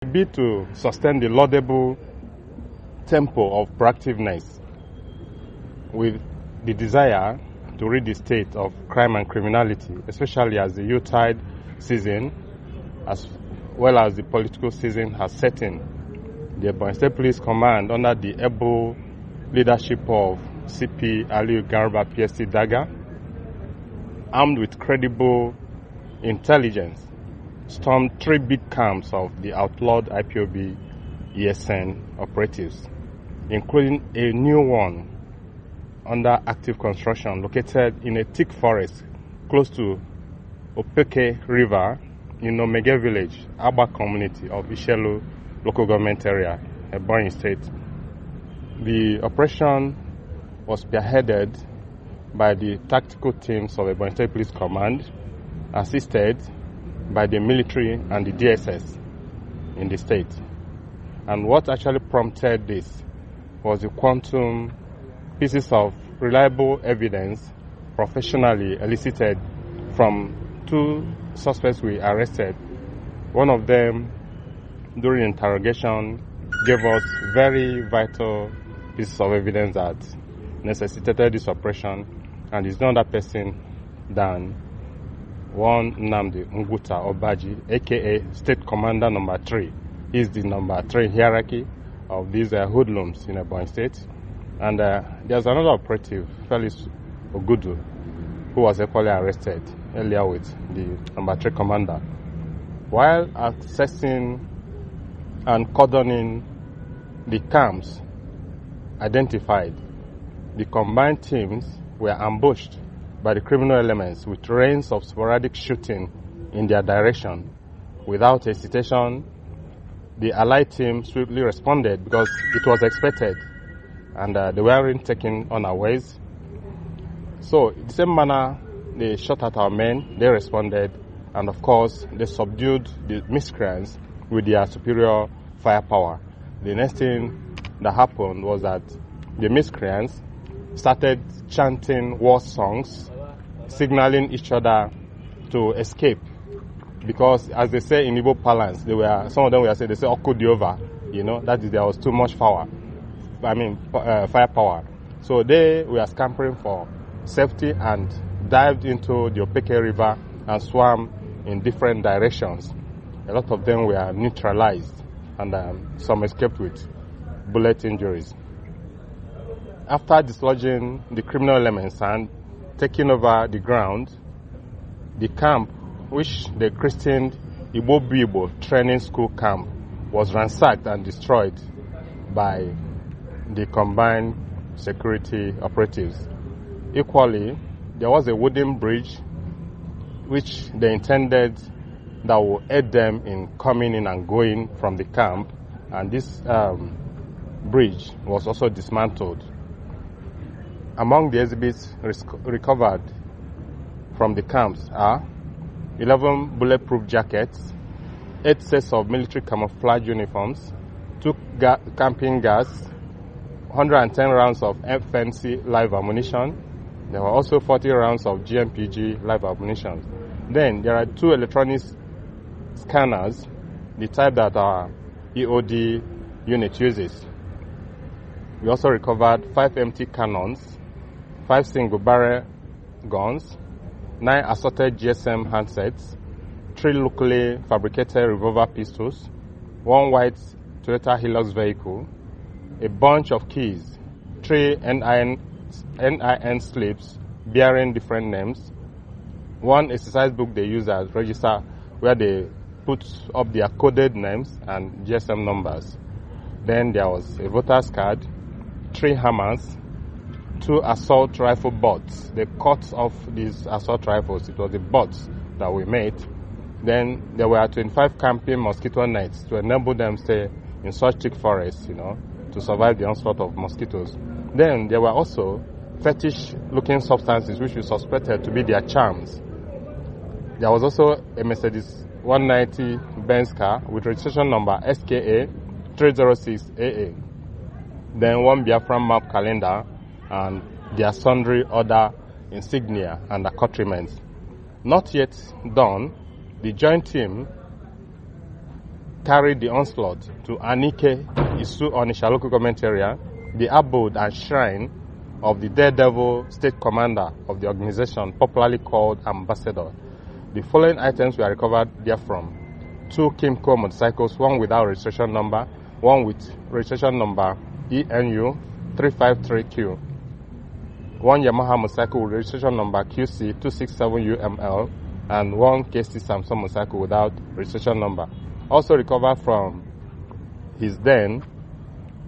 Be to sustain the laudable tempo of proactiveness with the desire to rid the state of crime and criminality, especially as the Yuletide season, as well as the political season has set in. The Ebonyi State Police Command, under the able leadership of CP Aliyu Garba PSC Daga, armed with credible intelligence, stormed 3 big camps of the outlawed IPOB ESN operatives, including a new one under active construction located in a thick forest close to Opeke River in Omege Village, Aba community of Ishelu local government area, Ebonyi State. The operation was spearheaded by the tactical teams of Ebonyi State Police Command, assisted by the military and the DSS in the state. And what actually prompted this was the quantum pieces of reliable evidence professionally elicited from 2 suspects we arrested. One of them, during interrogation, gave us very vital pieces of evidence that necessitated this operation, and is no other person than one Nnamdi Nguta Obaji, aka State Commander number 3. He is the number 3 hierarchy of these hoodlums in Ebonyi State. And there's another operative, Felix Ogudu, who was equally arrested earlier with the number 3 commander. While accessing and cordoning the camps identified, the combined teams were ambushed by the criminal elements with rains of sporadic shooting in their direction. Without hesitation, the allied team swiftly responded because it was expected, and they weren't taken unawares. So, in the same manner, they shot at our men, they responded, and of course, they subdued the miscreants with their superior firepower. The next thing that happened was that the miscreants started chanting war songs, signaling each other to escape, because as they say in Igbo parlance, some of them were saying, they say Okudiover, that is, there was too much firepower. So they were scampering for safety and dived into the Opeke River and swam in different directions. A lot of them were neutralized, and some escaped with bullet injuries. After dislodging the criminal elements and taking over the ground, the camp, which they christened Ibo Training School Camp, was ransacked and destroyed by the combined security operatives. Equally, there was a wooden bridge which they intended that would aid them in coming in and going from the camp, and this bridge was also dismantled. Among the exhibits recovered from the camps are 11 bulletproof jackets, 8 sets of military camouflage uniforms, 2 camping gas, 110 rounds of FNC live ammunition. There were also 40 rounds of GMPG live ammunition. Then there are 2 electronic scanners, the type that our EOD unit uses. We also recovered 5 empty cannons, 5 single-barrel guns, 9 assorted GSM handsets, 3 locally fabricated revolver pistols, 1 white Toyota Hilux vehicle, a bunch of keys, 3 NIN slips bearing different names, 1 exercise book they use as register where they put up their coded names and GSM numbers. Then there was a voter's card, 3 hammers, 2 assault rifle butts. They cut off these assault rifles. It was the butts that we made. Then there were 25 camping mosquito nets to enable them stay in such thick forests, to survive the onslaught of mosquitoes. Then there were also fetish-looking substances which we suspected to be their charms. There was also a Mercedes 190 Benz car with registration number SKA 306AA. Then 1 Biafran map calendar and their sundry other insignia and accoutrements. Not yet done, the joint team carried the onslaught to Anike, Isu Onitsha local government area, the abode and shrine of the daredevil state commander of the organization, popularly called Ambassador. The following items were recovered therefrom: 2 Kimco motorcycles, one without registration number, one with registration number ENU 353Q, one Yamaha motorcycle with registration number QC 267UML, and one KC Samsung motorcycle without registration number. Also recovered from his den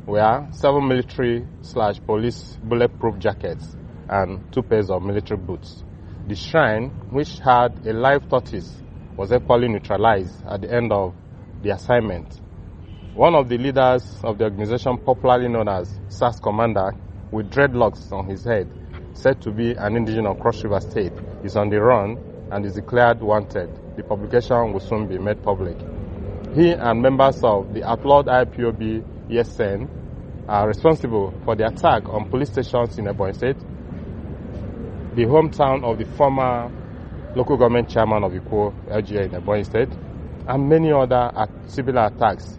were 7 military/police bulletproof jackets and 2 pairs of military boots. The shrine, which had a live tortoise, was equally neutralized at the end of the assignment. One of the leaders of the organization, popularly known as SAS Commander, with dreadlocks on his head, said to be an indigenous of Cross River State, is on the run and is declared wanted. The publication will soon be made public. He and members of the outlawed IPOB ESN are responsible for the attack on police stations in Ebonyi State, the hometown of the former local government chairman of Ikwo LGA in Ebonyi State, and many other similar attacks.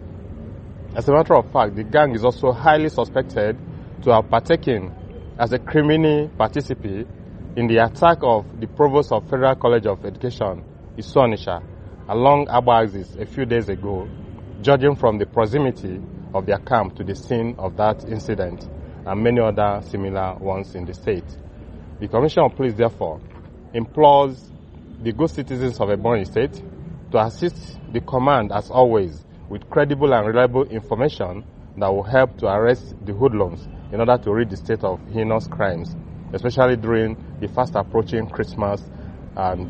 As a matter of fact, the gang is also highly suspected to have partaken as a criminal participant in the attack of the provost of Federal College of Education, Isu Onitsha, along Aba axis a few days ago, judging from the proximity of their camp to the scene of that incident and many other similar ones in the state. The Commissioner of Police, therefore, implores the good citizens of Ebonyi State to assist the command, as always, with credible and reliable information that will help to arrest the hoodlums in order to rid the state of heinous crimes, especially during the fast approaching Christmas and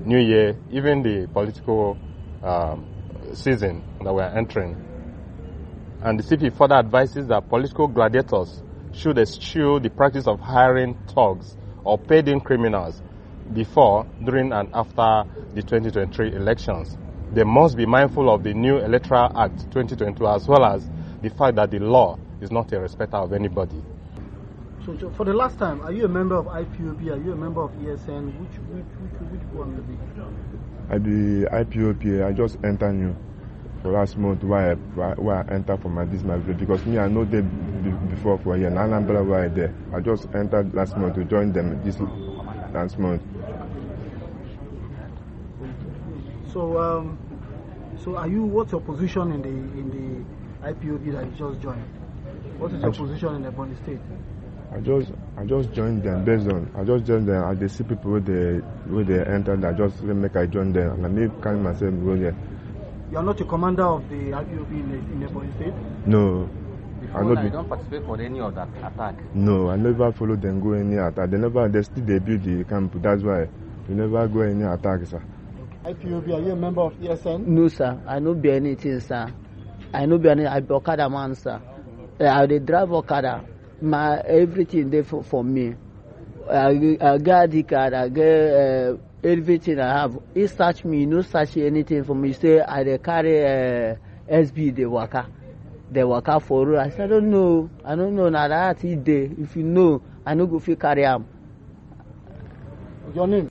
New Year, even the political season that we are entering. And the CP further advises that political gladiators should eschew the practice of hiring thugs or paid-in criminals before, during, and after the 2023 elections. They must be mindful of the new Electoral Act 2022, as well as the fact that the law is not a respecter of anybody. So for the last time, are you a member of IPOB? Are you a member of ESN? Which one will be? I be IPOB. I just entered new for last month. Why I enter for my village, because me I know them before for a year. Now I'm there. I just entered last month to join them this last month. So are you? What's your position in the IPOB that you just joined? What is your position in the Ebonyi State? I just joined them based on I they see people where they enter. I just make I join them and I make kind myself go there. You are not a commander of the IPOB in Ebonyi State? No. You don't participate for any of that attack? No, I never follow them go any attack. They still build the camp. That's why we never go any attack, sir. IPOB, are you a member of ESN? No, sir. I no be anything, sir. I no be anything. I be Okada man, sir. I dey drive Okada. My everything there for me. I get the card. I get everything I have. He search me. No search anything for me. Say I dey carry SB the waka for road. I said I don't know. Now that he dey. If you know, I no go fit carry am. Your name?